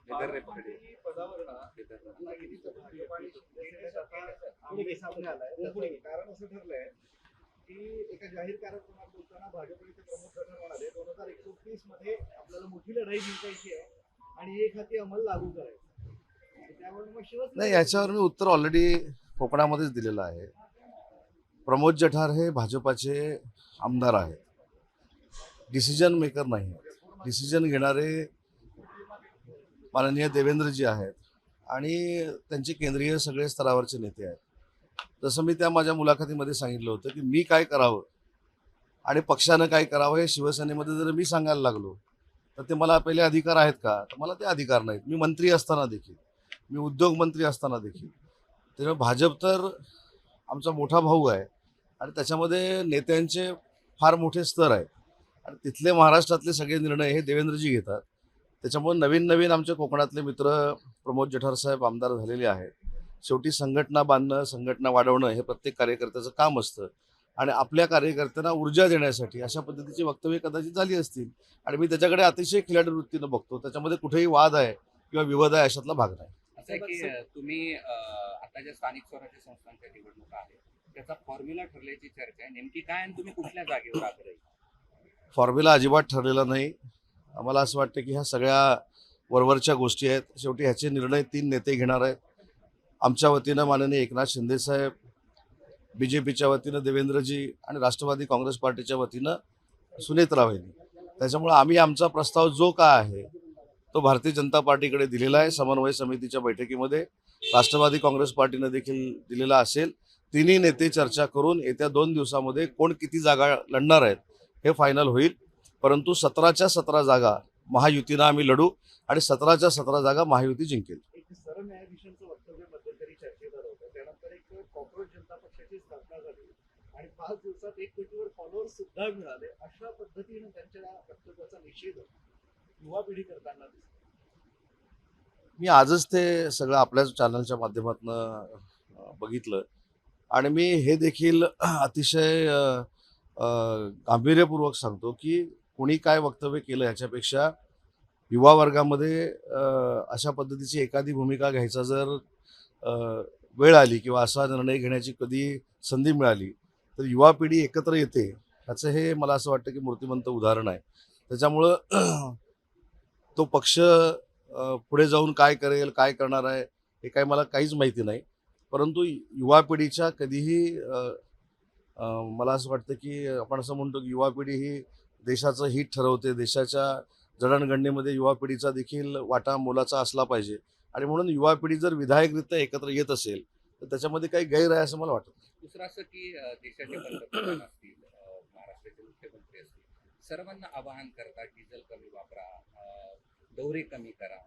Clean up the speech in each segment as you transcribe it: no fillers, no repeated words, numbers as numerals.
पदावर ना भाजप आणि शिवसेनेत आता पुढे सामने आलाय. त्याचं कारण असं ठरलंय की एका जाहीर कार्यक्रमात बोलताना भाजपचे प्रमुख गट म्हणाले 2029 मध्ये आपल्याला मोठी लढाई जिंकायची आहे आणि एक हाती अंमल लागू करायचा. त्यामुळे मग शिवसेना नाही, याच्यावर मी उत्तर ऑलरेडी कोकणामध्येच दिलेलं आहे. प्रमोद जठार हे भाजपाचे आमदार आहेत, डिसिजन मेकर नाही. डिसिजन घेणारे माननीय देवेंद्रजी आहेत आणि त्यांचे केंद्रीय सगळे स्तरावरचे नेते आहेत. जसं मी त्या माझ्या मुलाखतीमध्ये सांगितलं होतं की मी काय करावं आणि पक्षानं काय करावं हे शिवसेनेमध्ये जर मी सांगायला लागलो तर ते मला पहिले अधिकार आहेत का, तर मला ते अधिकार नाहीत. मी मंत्री असताना देखील, मी उद्योगमंत्री असताना देखील. त्यामुळे भाजप तर आमचा मोठा भाऊ आहे आणि त्याच्यामध्ये नेत्यांचे फार मोठे स्तर आहेत आणि तिथले महाराष्ट्रातले सगळे निर्णय हे देवेंद्रजी घेतात. त्याच्यामुळे नवीन नवीन आमच्या कोकणातले मित्र प्रमोद जठार साहेब आमदार झालेले आहेत. शेवटी संघटना बांधणं, संघटना वाढवणं हे प्रत्येक कार्यकर्त्याचं काम असतं आणि आपल्या कार्यकर्त्यांना ऊर्जा देण्यासाठी अशा पद्धतीची वक्तव्य कदाचित झाली असतील आणि मी त्याच्याकडे अतिशय खिलाडी वृत्तीनं बघतो. त्याच्यामध्ये कुठेही वाद आहे किंवा विवाद आहे अशातला भाग नाही. असं आहे की तुम्ही आता ज्या स्थानिक स्वराज्य संस्थांच्या निवडणुका आहेत त्याचा फॉर्म्युला ठरल्याची चर्चा आहे. नेमकी काय आणि तुम्ही कुठल्या जागेवर आग्रही? फॉर्म्युला अजिबात ठरलेला नाही. आम्हाला असं वाटतं की ह्या सगळ्या वरवरच्या गोष्टी आहेत. शेवटी ह्याचे निर्णय 3 नेते घेणार आहेत. आमच्या वतीनं माननीय एकनाथ शिंदेसाहेब, BJPच्या वतीनं देवेंद्रजी आणि राष्ट्रवादी काँग्रेस पार्टीच्या वतीनं सुनेत्रा वहिनी. त्याच्यामुळे आम्ही आमचा प्रस्ताव जो काय आहे तो भारतीय जनता पार्टीकडे दिलेला आहे. समन्वय समितीच्या बैठकीमध्ये राष्ट्रवादी काँग्रेस पार्टीनं देखील दिलेला असेल. तिन्ही नेते चर्चा करून येत्या 2 दिवसामध्ये कोण किती जागा लढणार आहेत हे फायनल होईल. परंतु 17च्या 17 जागा महायुतीनं आम्ही लढू आणि 17च्या 17 जागा महायुती जिंकेल. एक सरन्यायाधीशांचं वक्तव्य मध्यंतरी चर्चेत आलं होतं. त्यानंतर एक कॉक्रोच जनता पक्षाची स्थापना झाली आणि 5 दिवसात 1 कोटीवर फॉलोअर्स सुद्धा मिळाले. अशा पद्धतीने त्यांच्या वक्तव्याचा निषेध युवा पिढी करताना दिसतो. मी आजच ते सगळं आपल्याच चॅनलच्या माध्यमातून बघितलं आणि मी हे देखील अतिशय गांभीर्यपूर्वक सांगतो की कोणी काय वक्तव्य केलं ह्याच्यापेक्षा युवा वर्गामध्ये अशा पद्धतीची एखादी भूमिका घ्यायचा जर वेळ आली किंवा असा निर्णय घेण्याची कधी संधी मिळाली तर युवा पिढी एकत्र येते. ह्याचं हे मला असं वाटतं की मूर्तिमंत उदाहरण आहे. त्याच्यामुळं तो पक्ष पुढे जाऊन काय करेल, काय करणार आहे हे काय मला काहीच माहिती नाही. परंतु युवा पिढीच्या कधीही मला असं वाटतं की आपण असं म्हणतो की युवा पिढी ही देशाचं हित ठरवते. देशाच्या जडणघडणीमध्ये युवा पिढीचा देखील वाटा मोलाचा असला पाहिजे आणि म्हणून युवा पिढी जर विधायकरित्या एकत्र येत असेल तर त्याच्यामध्ये काही गैर आहे असं मला वाटतं. दुसरं असं की देशाचे पंतप्रधान असतील, महाराष्ट्राचे मुख्यमंत्री असतील, सर्वांना आवाहन करतात डिझेल कमी वापरा, दौरे कमी करा.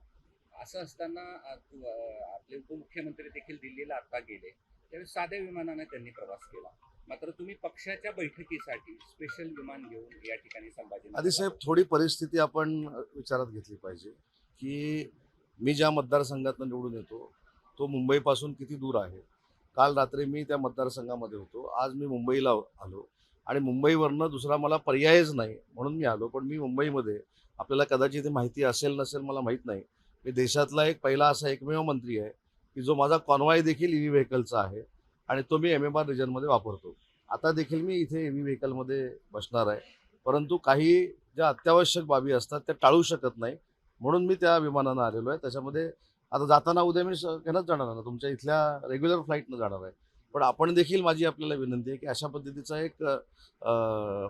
असं असताना आपले उपमुख्यमंत्री देखील दिल्लीला आता गेले त्यावेळी साध्या विमानाने त्यांनी प्रवास केला. मात्र तुम्ही पक्षाच्या बैठकीसाठी स्पेशल विमान घेऊन या ठिकाणी संभाजी. आधी साहेब थोडी परिस्थिती आपण विचारात घेतली पाहिजे की मी ज्या मतदारसंघातून निवडून येतो तो मुंबईपासून किती दूर आहे. काल रात्री मी त्या मतदारसंघामध्ये होतो, आज मी मुंबईला आलो आणि मुंबईवरनं दुसरा मला पर्यायच नाही म्हणून मी आलो. पण मी मुंबईमध्ये आपल्याला कदाचित माहिती असेल नसेल मला माहीत नाही, मी देशातला पहिला असा एकमेव मंत्री आहे की जो माझा कॉन्वॉय देखील EV व्हेकलचा आहे आणि तो मी MMR रिजनमध्ये वापरतो. आता देखील मी इथे EV व्हेकलमध्ये बसणार आहे. परंतु काही ज्या अत्यावश्यक बाबी असतात त्या टाळू शकत नाही म्हणून मी त्या विमानानं आलेलो आहे. त्याच्यामध्ये आता जाताना उद्या मी ह्यानंच जाणार ना, तुमच्या इथल्या रेग्युलर फ्लाईटनं जाणार आहे. पण आपण देखील माझी आपल्याला विनंती आहे की अशा पद्धतीचा एक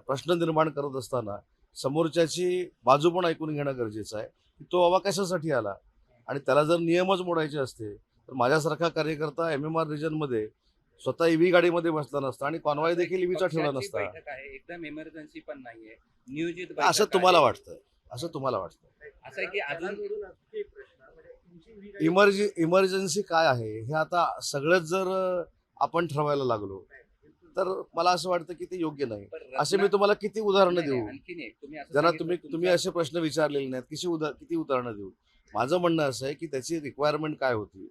प्रश्न निर्माण करत असताना समोरच्याची बाजू पण ऐकून घेणं गरजेचं आहे की तो बाबा कशासाठी आला आणि त्याला जर नियमच मोडायचे असते तर माझ्यासारखा कार्यकर्ता MMR रिजनमध्ये स्वतः EV गाडीमध्ये बसला नसता आणि कॉन्वॉय देखील EVचा ठेवला नसता. एकदम इमर्जन्सी पण नाहीये, नियोजित असं तुम्हाला वाटतं? असं तुम्हाला वाटतं? असं आहे की अजून इमर्जन्सी काय आहे हे आता सगळंच जर आपण ठरवायला लागलो तर मला असं वाटतं की ते योग्य नाही. असे मी तुम्हाला किती उदाहरणं देऊ? ज्यांना तुम्ही असे प्रश्न विचारलेले नाहीत, किती उदाहरणं देऊ? माझं म्हणणं असं आहे की त्याची रिक्वायरमेंट काय होती.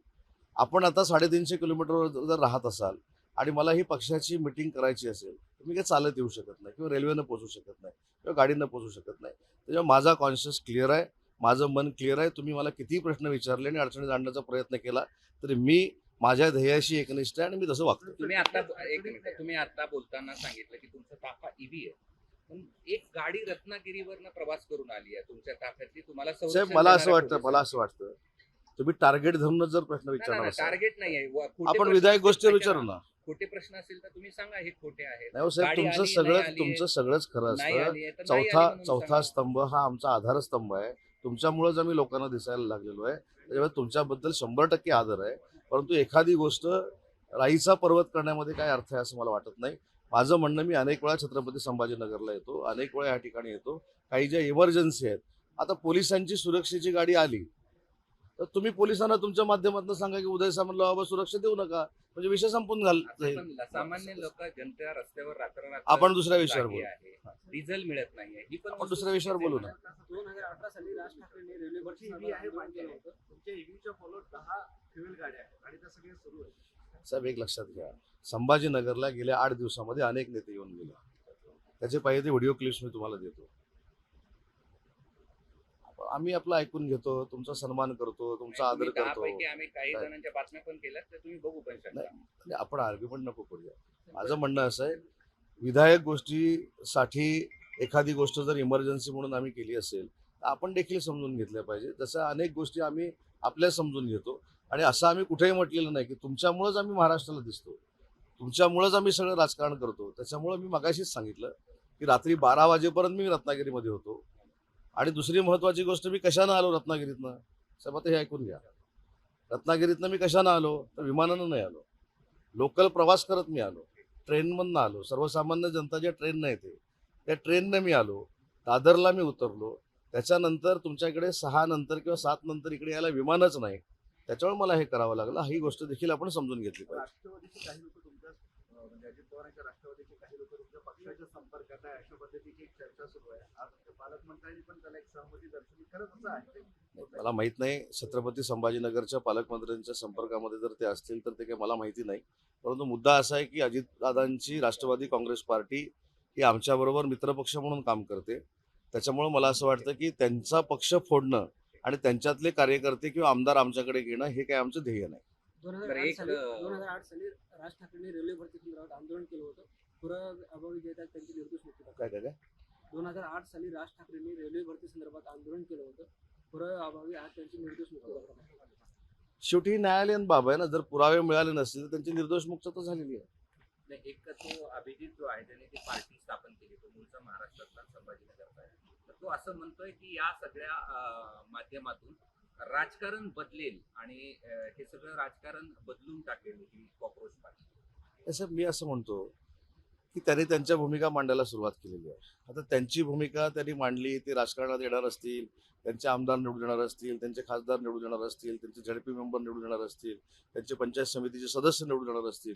आपण आता 350 किलोमीटरवर जर राहत असाल आणि मला ही पक्षाची मिटिंग करायची असेल तर मी काही चालत येऊ शकत नाही किंवा रेल्वेनं पोहोचू शकत नाही किंवा गाडीनं पोहोचू शकत नाही. त्याच्यामुळे माझा कॉन्शियस क्लिअर आहे. माझं मन क्लिअर आहे. तुम्ही मला कितीही प्रश्न विचारले आणि अडचणीत आणण्याचा प्रयत्न केला तरी मी माझ्या ध्येयाशी एकनिष्ठ आहे आणि मी तसं वागतो. तुम्ही आता एक मिनिट, तुम्ही आता बोलताना सांगितलं की तुमचा ताफा ईव्ही आहे, पण एक गाडी रत्नागिरीवरनं प्रवास करून आली आहे तुमच्या ताफ्यातली, तुम्हाला साहेब संरक्षण मला असं देणाऱ्या वाटतं पोलिसांनी. तुम्ही टार्गेट धरूनच जर प्रश्न विचारणार असाल टार्गेट नाहीये. आपण विधायक गोष्टीवर विचारू ना. खोटे प्रश्न असतील तर तुम्ही सांगा हे खोटे आहेत. नाही हो साहेब, गाडी तुमचं आली, सगळं नाही आली, तुमचं सगळंच खरं नाही असतं. आली आहे तर नाही आली म्हणून चौथा सांगा. स्तंभ हा आमचा आधारस्तंभ आहे. तुमच्यामुळेच आम्ही लोकांना दिसायला लागलेलो आहे. त्याच्यामुळे तुमच्याबद्दल 100% आदर आहे. परंतु एखादी गोष्ट राईचा पर्वत करण्यामध्ये काय अर्थ आहे असं मला वाटत नाही. माझं म्हणणं, मी अनेक वेळा छत्रपती संभाजीनगरला येतो, अनेक वेळा या ठिकाणी येतो. काही ज्या इमर्जन्सी आहेत, आता पोलिसांची सुरक्षेची गाडी आली तर तुम्ही पोलिसांना तुमच्या माध्यमातून सांगा की उदय सामंतला बाबा सुरक्षा देऊ नका, म्हणजे विषय संपून जाईल. पण सामान्य लोक जनता रस्त्यावर रात्र आपण दुसऱ्या विषयावर बोलू. डिझेल मिळत नाहीये, ही पण आपण दुसऱ्या विषयावर बोलू ना. 2018 साली राज ठाकरेंनी रेल्वे भरती ईव्ही आहे मान्य आहे. तुमच्या ईव्हीच्या फॉलो 10 फ्युएल गाड्या आहेत आणि त्या सगळ्या सुरू आहेत. साहेब एक लक्षात घ्या, संभाजीनगरला गेल्या 8 दिवसामध्ये अनेक नेते येऊन गेले. त्याचे पाहिजे ते व्हिडिओ क्लिप्स मी तुम्हाला देतो. आम्ही आपलं ऐकून घेतो, तुमचा सन्मान करतो, तुमचा आदर करतो. आम्ही काही जणांच्या बातम्या पण केल्यात, तर तुम्ही बघू पण शकता. नाही, आपण आर्ग्युमेंट नको करूया. माझं म्हणणं असं आहे, विधायक गोष्टीसाठी एखादी गोष्ट जर इमर्जन्सी म्हणून आम्ही केली असेल तर आपण देखील समजून घेतल्या पाहिजे. तसं अनेक गोष्टी आम्ही आपल्या समजून घेतो आणि असं आम्ही कुठेही म्हटलेलं नाही की तुमच्यामुळेच आम्ही महाराष्ट्राला दिसतो, तुमच्यामुळेच आम्ही सगळं राजकारण करतो. त्याच्यामुळे मी मगाशीच सांगितलं की रात्री 12 वाजेपर्यंत मी रत्नागिरीमध्ये होतो. आणि दुसरी महत्वाची गोष्ट, मी कशानं आलो रत्नागिरीतनं? साहेब आता हे ऐकून घ्या. रत्नागिरीतनं मी कशानं आलो तर विमानानं नाही आलो, लोकल प्रवास करत मी आलो, ट्रेनमधनं आलो. सर्वसामान्य जनता ज्या ट्रेननं येते त्या ट्रेननं मी आलो. दादरला मी उतरलो. त्याच्यानंतर तुमच्याकडे 6 नंतर किंवा 7 नंतर इकडे यायला विमानच नाही. त्याच्यामुळे मला हे करावं लागलं. ही गोष्ट देखील आपण समजून घेतली पाहिजे. राष्ट्रवादीचे काही लोक तुमच्या म्हणजे अजित पवारांच्या राष्ट्रवादीचे काही लोक तुमच्या पक्षाच्या संपर्कात आहे, अशा पद्धतीची एक चर्चा सुरू आहे. आज पालकमंत्र्यांनी पण त्याला एक सहमती दर्शवली. खरंच असं आहे? मला माहित नाही, छत्रपती संभाजीनगरच्या पालकमंत्र्यांच्या संपर्कामध्ये जर ते असतील तर ते काही मला माहिती नाही. परंतु मुद्दा असा आहे की अजितदादांची राष्ट्रवादी काँग्रेस पार्टी ही आमच्याबरोबर मित्रपक्ष म्हणून काम करते. त्याच्यामुळं मला असं वाटतं की त्यांचा पक्ष फोडणं आणि त्यांच्यातले कार्यकर्ते किंवा आमदार आमच्याकडे घेणं हे काही आमचं ध्येय नाही. 2008 साली राज ठाकरेंनी रेल्वे भरती संदर्भात आंदोलन केलं होतं. पुराव्याअभावी जे आहेत त्यांची निर्दोष मुक्ती दाखवा. काय 2008 साली राज ठाकरेंनी रेल्वे भरती संदर्भात आंदोलन केलं होतं. पुराव्याअभावी आज त्यांची निर्दोष मुक्ती दाखवा. शेवटी न्यायालयीन बाब आहे ना. जर पुरावे मिळाले नसतील तर त्यांची निर्दोष मुक्तता झालेली आहे. एक तो अभिजित जो आहे त्याने ती पार्टी स्थापन केली, तो मूळचा महाराष्ट्रातला संभाजीनगरचा आहे. तर तो असं म्हणतोय की या सगळ्या माध्यमातून राजकारण बदलेल आणि हे सगळं राजकारण बदलून टाकेल ही कॉक्रोच पार्टी. तसं मी असं म्हणतो की त्यांनी त्यांच्या भूमिका मांडायला सुरुवात केलेली आहे. आता त्यांची भूमिका त्यांनी मांडली, ते राजकारणात येणार असतील, त्यांचे आमदार निवडून येणार असतील, त्यांचे खासदार निवडून येणार असतील, त्यांचे झडपी मेंबर निवडून येणार असतील, त्यांचे पंचायत समितीचे सदस्य निवडून येणार असतील,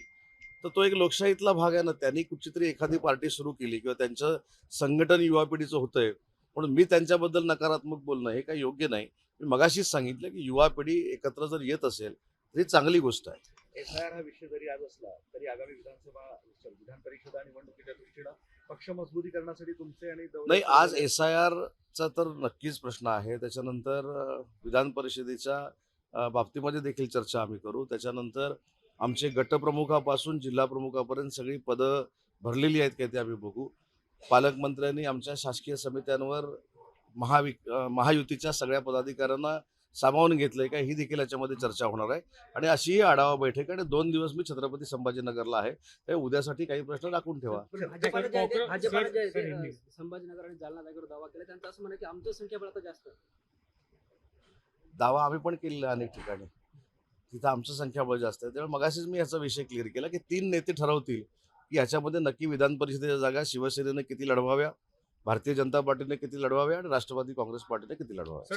तर तो एक लोकशाहीतला भाग आहे ना. त्यांनी कुठचीतरी एखादी पार्टी सुरू केली किंवा त्यांचं संघटन युवा पिढीचं होतंय म्हणून मी त्यांच्याबद्दल नकारात्मक बोलणं हे काही योग्य नाही. मी मगाशीच सांगितलं की युवा पिढी एकत्र जर येत असेल तर ही चांगली गोष्ट आहे. SIR हा विषय जरी आज असला तरी आगामी विधान परिषदा निवडणुकीच्या दृष्टीनं पक्ष मजबूतीकरणासाठी तुमचे आणि नाही, आज SIR चा तर नक्कीच प्रश्न आहे. त्याच्यानंतर विधान परिषदेच्या बाबतीमध्ये देखील चर्चा आम्ही करू. त्याच्यानंतर आमचे गटप्रमुखापासून जिल्हा प्रमुखापर्यंत सगळी पदं भरलेली आहेत का ते आम्ही बघू. पालकमंत्र्यांनी आमच्या शासकीय समित्यांवर महायुतीच्या सगळ्या पदाधिकाऱ्यांना सामावून घेतलंय का ही देखील याच्यामध्ये चर्चा होणार आहे. आणि अशीही आढावा बैठक आणि 2 दिवस मी छत्रपती संभाजीनगरला आहे. ते उद्यासाठी काही प्रश्न राखून ठेवा. भाजपाने संभाजीनगर आणि जालना जागेवर दावा केला. त्यांचं असं म्हणणं की आमचं संख्याबळ आता जास्त. दावा आम्ही पण केलेला अनेक ठिकाणी, तिथं आमचं संख्याबळ जास्त आहे. त्यामुळे मगाशीच मी याचा विषय क्लिअर केला की 3 नेते ठरवतील की ह्याच्यामध्ये नक्की विधान परिषदेच्या जागा शिवसेनेनं किती लढवाव्या, भारतीय जनता पार्टीने किती लढवाव्या आणि राष्ट्रवादी काँग्रेस पार्टीने किती लढवाव्या.